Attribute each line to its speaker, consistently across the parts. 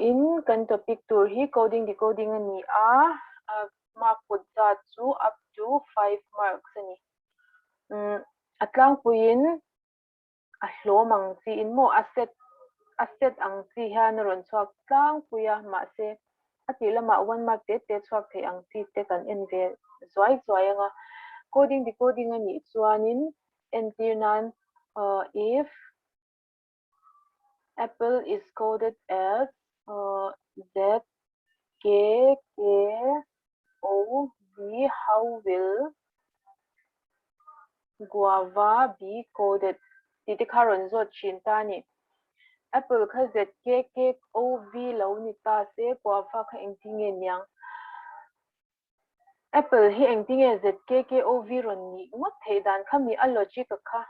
Speaker 1: in kan topic tur hi coding decoding ani mark put za chu up to 5 marks ani atlang puin a hlomang chi in mo asset ang chi hian ron chuak tlang puya ma se atilama 1 mark te chuak thei ang chi te kan en ve zoi anga coding decoding ani chuanin entir nan if apple is coded as Z K K O V, how will guava be coded? Titi karon zot chintani. Apple ka Z K K O V lo ni ta se guava ka engtinge nyang. Apple hi engtinge Z K K O V ron ni ngot thei dan khami a logic ka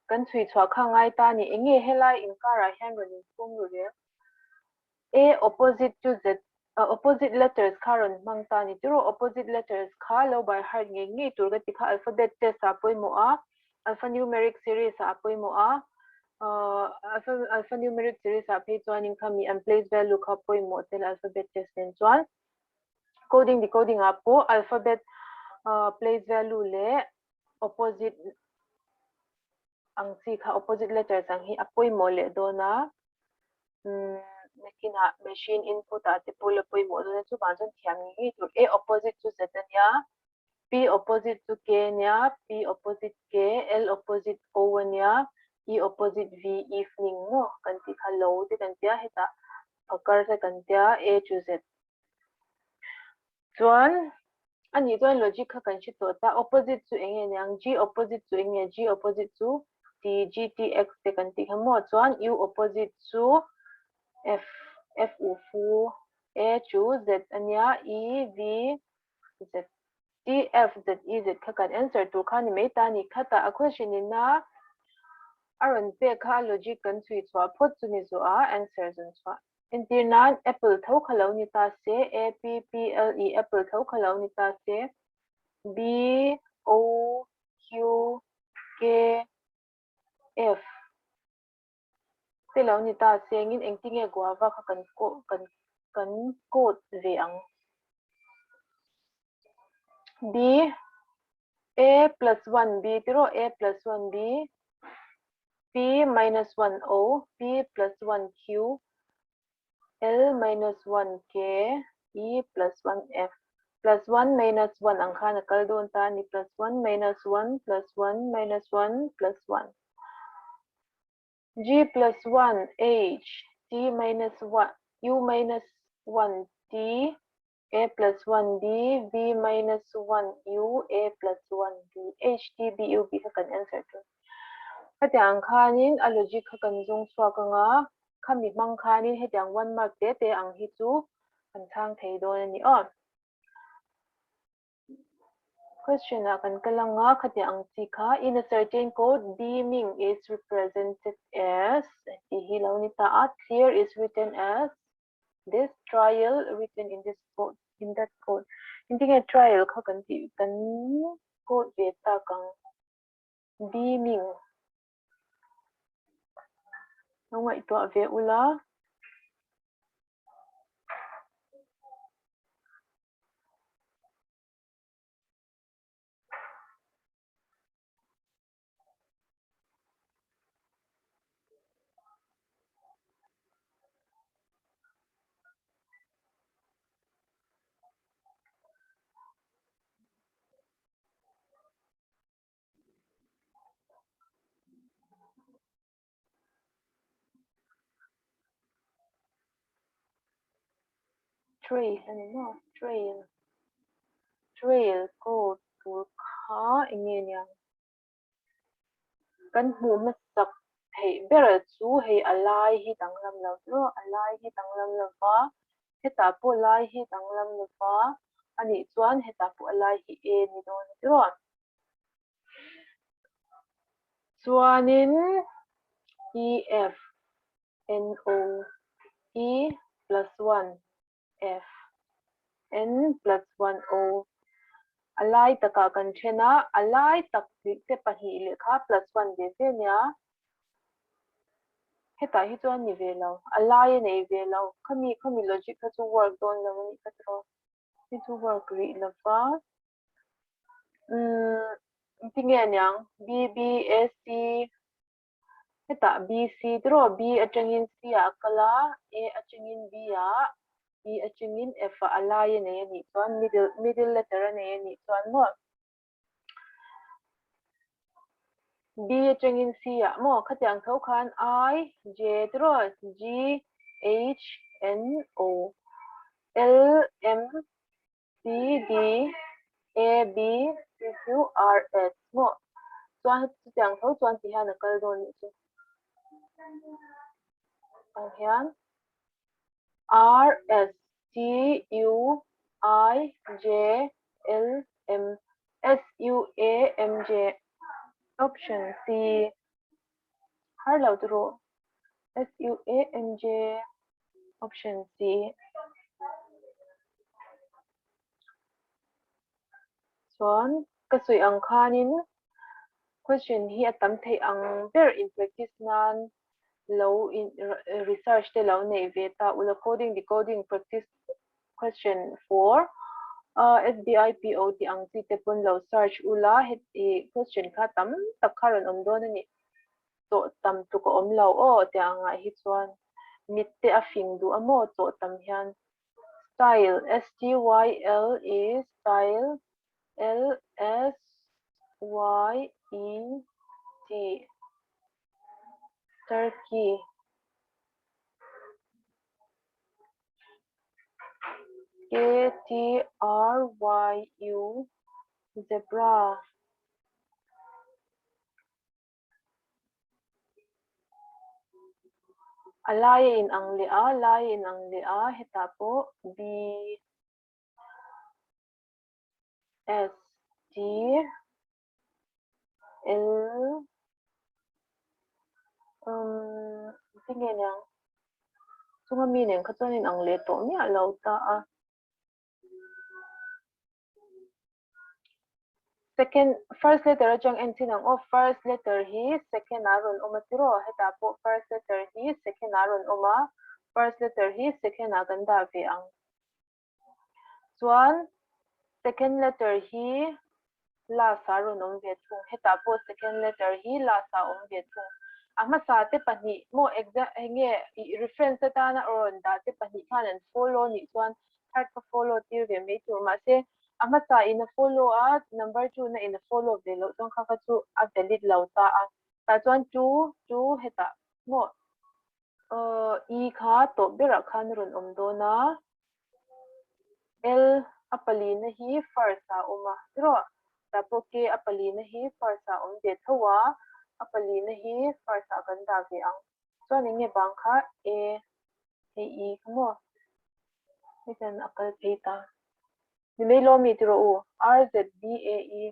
Speaker 1: kan chui chwa kha ngai ta ni enge helai inkara hian ron pum ru re. A opposite to Z opposite letters karon mangta ni tiro opposite letters kha lo by heart ngei tur ga tikha alphabet test a poimo a alphanumeric series a poimo a alphanumeric series a phe chuanin khami and place value kha poimo tel alphabet test nen chuan coding decoding a po alphabet place value le opposite ang si kha opposite letters ang hi a poimo le dona Nakina machine input at the polar point model to Banson Tiangi to A opposite to Zetania, P opposite to Kenya, P opposite K, L opposite Owania, E opposite V evening no kanti hello the kantia hita occurs a kantia A to Z. One and you don't logic kanchitota opposite to Yang G opposite to Enge G opposite to T G T X the kanti hamo one U opposite to F ufu A choose Z anya E V Z D F Z E Z kakan answer to kani meta ni kata a question in na aron pe ka logic kan chui chwa phot chuni zo a answer zun chwa intirnan apple tho khalo ni ta se A P P L E apple tho khalo ni ta se B O Q K F Tilaw ni ta sengin engtinge guava ka kan code ve ang B A plus 1 B tiro A plus 1 B P minus 1 O P plus 1 Q L minus 1 K E plus 1 F plus 1 minus 1 ang kana kaldon ta ni plus 1 minus 1 plus 1 minus 1 plus 1 G plus 1 H T minus 1 U minus 1 T A plus 1 B V minus 1 U A plus 1 B H T B U B ka kan answer to hetiang khanin a logic ka kan zung chwa ka nga khami mang khanin hetiang 1 mark te ang hi chu kan thang thei don ani on question akan kalanga khatiang chikha in a certain code beaming is represented as clear is written as this trial written in this code in that code inting a trial kha kan code beta kang beaming nonga ito ave ula trail code tur kha ingenia kan hu masak hei bera chu hei alai hi tanglam lo ro alai hi tanglam lo wa heta po lai hi tanglam lo wa ani chuan heta po alai hi e ni don ro chuanin E F N O E plus 1 F N plus 1 O alai taka kan chena alai tak te pahi lekha plus 1 ve nya heta hi chuan ni ve lo alai nei ve lo khami logic kha chu work don lo ni ka tro hi chu work ri lova tinge nyang BBSC heta BC tro B atangin C a kala A atangin B a B atangin F a alai nei ni chuan middle letter nei ni chuan mo B atangin C a mo khatiang tho khan I J tro G H N O L M C D A B C Q R S mo chuan khatiang tho chuan ti hian a kal don ni chu hian R S T U I J L M S U A M J option C har lo tro S U A M J option C chuan kasui ang khanin question hi atam thei ang ber in practice nan low in research te lo nei ve ta ula coding decoding practice question 4 SBI POT ang ti te pun lo search ula heti question kha tam tak kharon om don ani to tam tu ko om lo o te anga hi chuan mit te a fing du amo to tam hian style STYL is style LSYET Turkey KTRYU zebra alai in ang lea heta po B S T L tingin yang sunga meaning katunin ang leto mi alaw ta first letter ajang entin ang first letter hi second aron oma tiro heta po first letter hi second aron oma first letter hi second aganda ve ang chuan second letter hi last aron om ve chung heta po second letter hi last a om ve chung ama sa te pani mo exact nge reference ta na oron da te pani khan follow ni chuan third ka follow tir ve me chu ma se ama sa in a follow a number 2 na in a follow ve lo tong kha chu a valid lo ta a ta chuan 2 heta mo e kha to bera khan ron om do na L apali na hi first a oma ro ta po ke apali na hi first a om ve thowa apali na hi first a ganda ve ang chuan nge bang kha A E mo nitan akal peita ni me lo mi tro u R Z B A E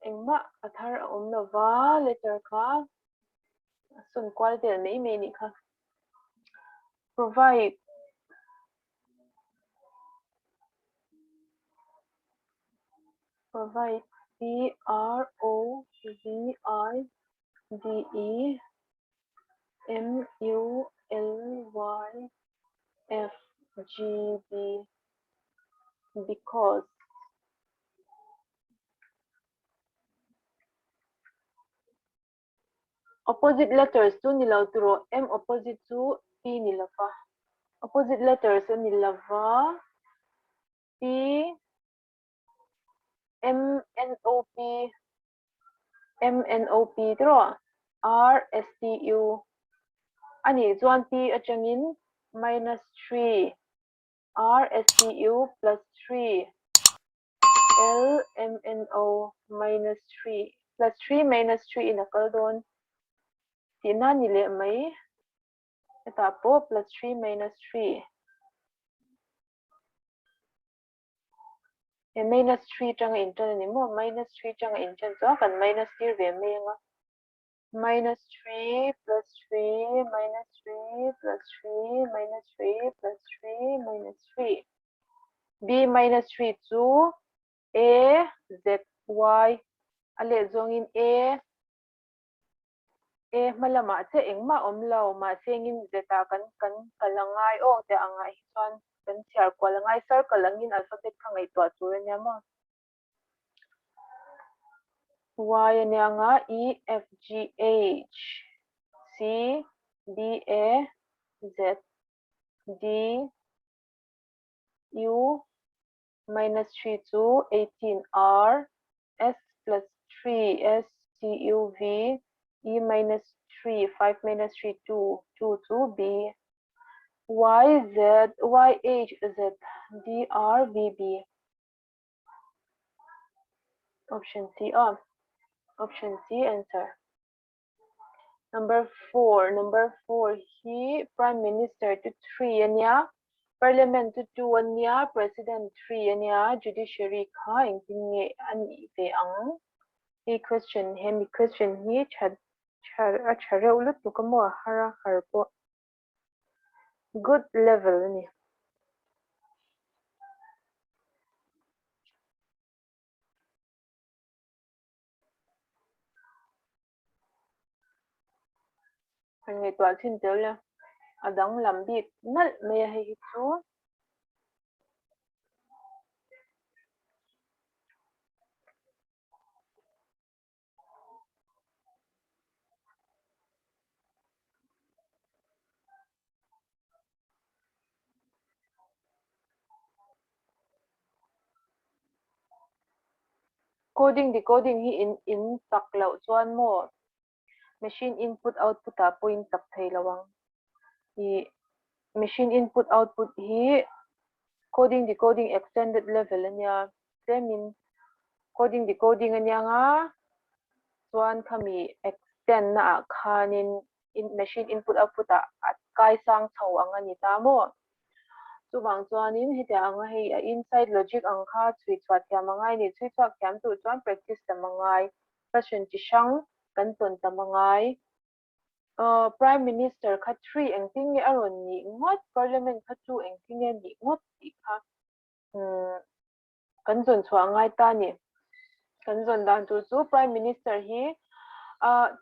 Speaker 1: engma athar om nova letter kha sun kwal tel me ni kha provide PROVIDEMULYFGB because opposite letters to nilauturo M opposite to P nilafa opposite letters to nilava P MNOP tro RSTU ani chuan P achangin -3 RSTU +3 LMNO -3 +3 -3 in akaldon tina nile mai eta po +3 -3 -3 changa intan ni mo -3 changa intan so kan -3 ve me nga -3 +3 -3 +3 -3 +3 -3 B -3 chu A Z Y ale zongin A malama che engma omlo ma sengin zeta kan kalangai o te angai chuan kan siar kwalangai circle langin alphabet khangai to chu nya mo Y nya nga E F G H C D A Z D U minus 3 to 18 R S plus 3 S T U V E minus 3 5 minus 3 2 2 2 B Y Z Y H Z D R V B option C option C answer. Number 4 he prime minister to 3 anya parliament to 2 anya president 3 anya judiciary kha ingtinge ani ve ang he question he chhare ulut tukamo hara harpo good level ni ngai twal thin tel adang lambi nal me hi chu decoding hi in tak lo chuan mo machine input output a point tak thei lawang hi machine input output hi decoding extended level ania semin decoding ania nga chuan khami extend na khanin machine input output a kai sang chho angani ta mo chubang chuanin hita anga hei inside logic ang kha chui chhuat thiamangai ni chui chhuat thiam tu chuan practice tamangai question chi hrang kan ton tamangai prime minister kha 3 engting nge aron ni ngot parliament kha 2 engting nge ni ngot ti kha kan zon chuangai ta ni kan zon dan tu chu prime minister hi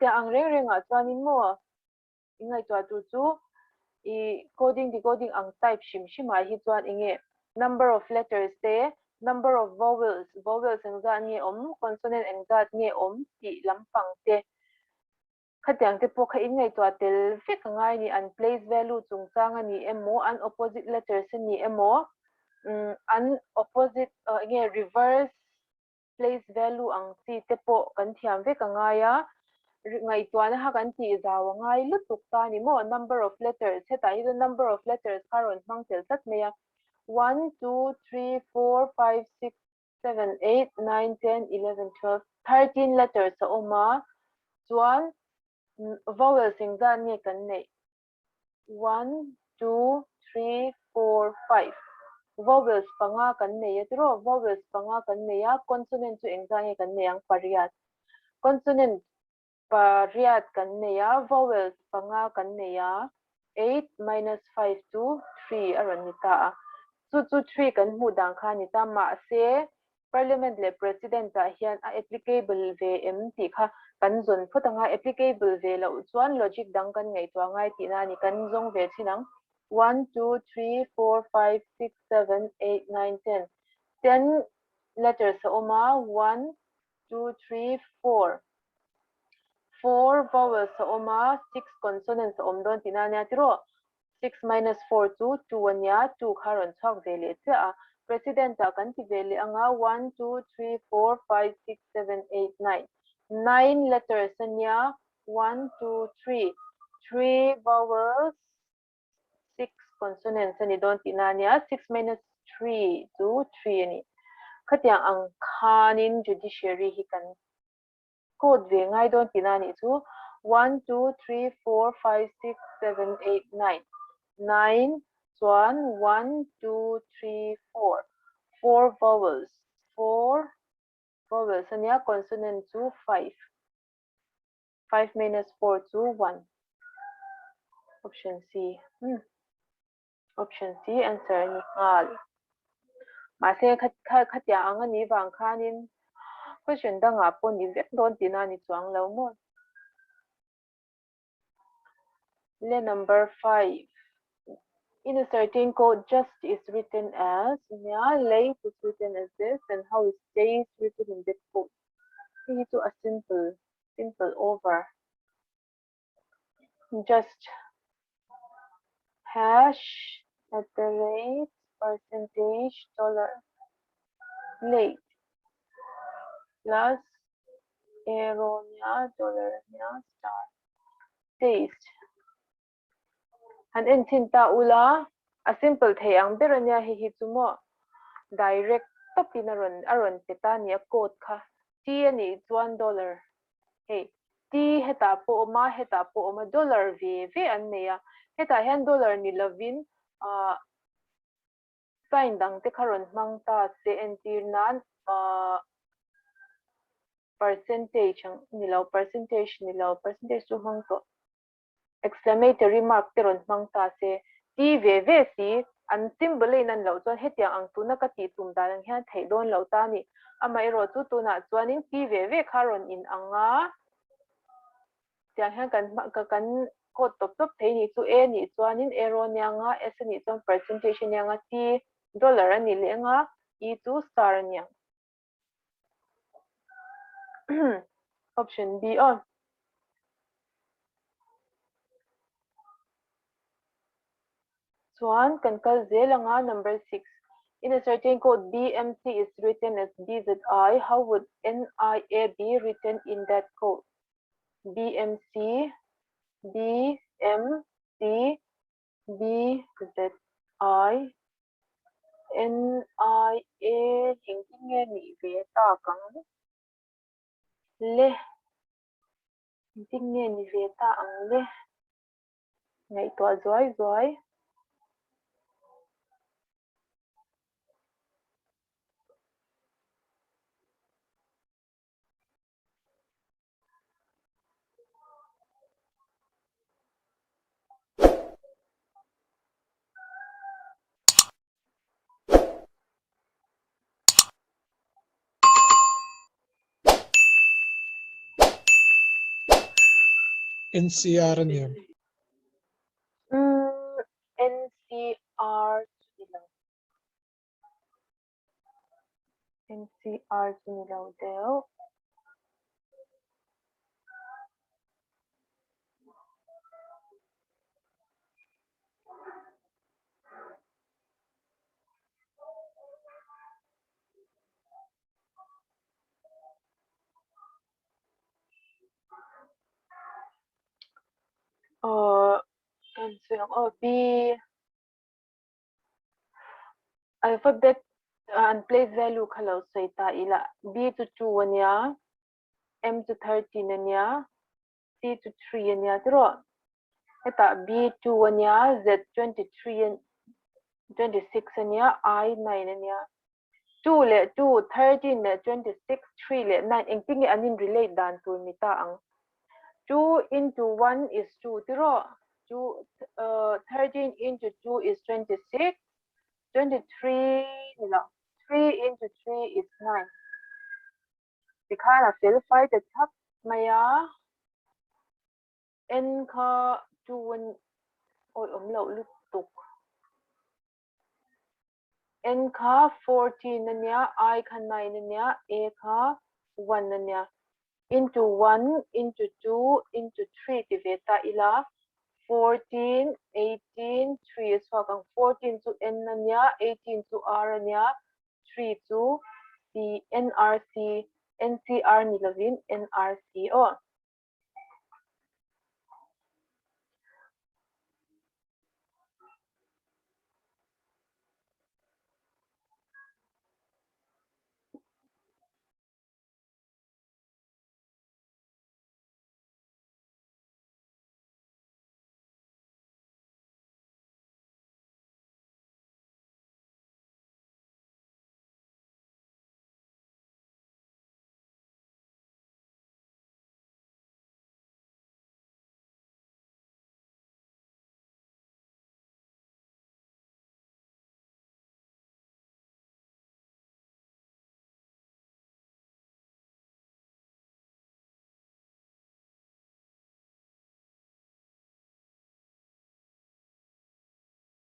Speaker 1: te ang reng renga chuanin mo ingai to tu chu decoding ang type shimai hi chuan inge number of letters te number of vowels engza nge om consonant engza nge om ti lampang te khatiang te po kha ingai to tel fek ngai ni an place value chungchang ani emo an opposite letters ni emo an opposite nge reverse place value ang ti te po kan thiam vek angaya ngai tuan ha kan ti zaw ngai lutuk ta ni mo number of letters heta hi the number of letters karon mang tel tat meya 1 2 3 4 5 6 7 8 9 10 11 12 13 letters sa oma chuan vowels engza ni kan nei 1 2 3 4 5 vowels panga kan nei atro vowels panga kan nei ya consonant chu engza ni kan nei ang pariat consonant pariat kan nei ya vowels panga kan nei ya 8 minus 5 to 3 aron ni ta chu 3 kan mu dang kha ni ta ma se parliament le president a hian a applicable ve MT kha kan zon phutanga applicable ve lo chuan logic dang kan ngei to ngai ti na ni kan zong ve chinang 1 2 3 4 5 6 7 8 9 10 10 letters sa oma 1 2 3 4 4 vowels sa oma 6 consonants sa omdon tinanya tiro 6 minus 4 to 2 anya 2 karon chok vele cha president ta kan ti vele anga 1 2 3 4 5 6 7 8 9 9 letters anya 1 2 3 3 vowels 6 consonants ani don tinanya 6 minus 3 to 3 ani khatiang ang khanin judiciary hi kan code ve ngai don tinani chu 1 2 3 4 5 6 7 8 9 9 chuan 1 2 3 4 4 vowels 4 vowels ania consonant chu 5 5 minus 4 to 1 option C option C answer ni ngal mà sẽ khát ya ang ani wang khanin question da nga po ni vet don tina ni chuang lo mo le number 5 in a certain code just is written as late is written as this and how it stays written in this code. This is a simple over just hash at the rate percentage dollar late plus arrow dollar star taste and in tinta ula a simple thayang beranya hi chumo direct top in aron petania code kha t ani $1 hey t heta po ma dollar v an neya heta hian dollar ni lovin sign dang te kharon mangta se entir nan percentage tu hang to exclamatory mark te ron mangta se t ve si an symbol in lo chon hetiang ang tu na ka ti tum da lang hian thei don lo ta ni amai ro chu tu na chuanin t ve kharon in anga tiang hian kan code top thei ni chu a ni chuanin arrow anga s ni chon percentage anga t dollar ani lenga e chu star ania option B on Swan Kankal Zelanga number 6. In a certain code, BMC is written as BZI. How would NIA be written in that code? BMC, BMC, BZI, NIA, hinting ni veta kang le, hinting ni veta ang le, ngay to zoi.
Speaker 2: NCR niya.
Speaker 1: NCR nilaw daw. B alphabet and place value khalo saita ila B to 2 anya M to 13 anya C to 3 anya tro eta B to anya Z 23 and 26 anya I 9 anya 2 le 2 13 le 26 3 le 9 engting anin relate dan tu mita ang 2 into 1 is 2 tiro 13 into 2 is 26 23 3 into 3 is 9 we kind of verify the top maya n kha 2 oi lo lutuk n kha 14 nya I kha 9 nya a kha 1 nya into 1 into 2 into 3 diveta ila 14 18 3 is wakang 14 to n nya 18 to r nya 3 to c nrc ncr nilavin nrc oh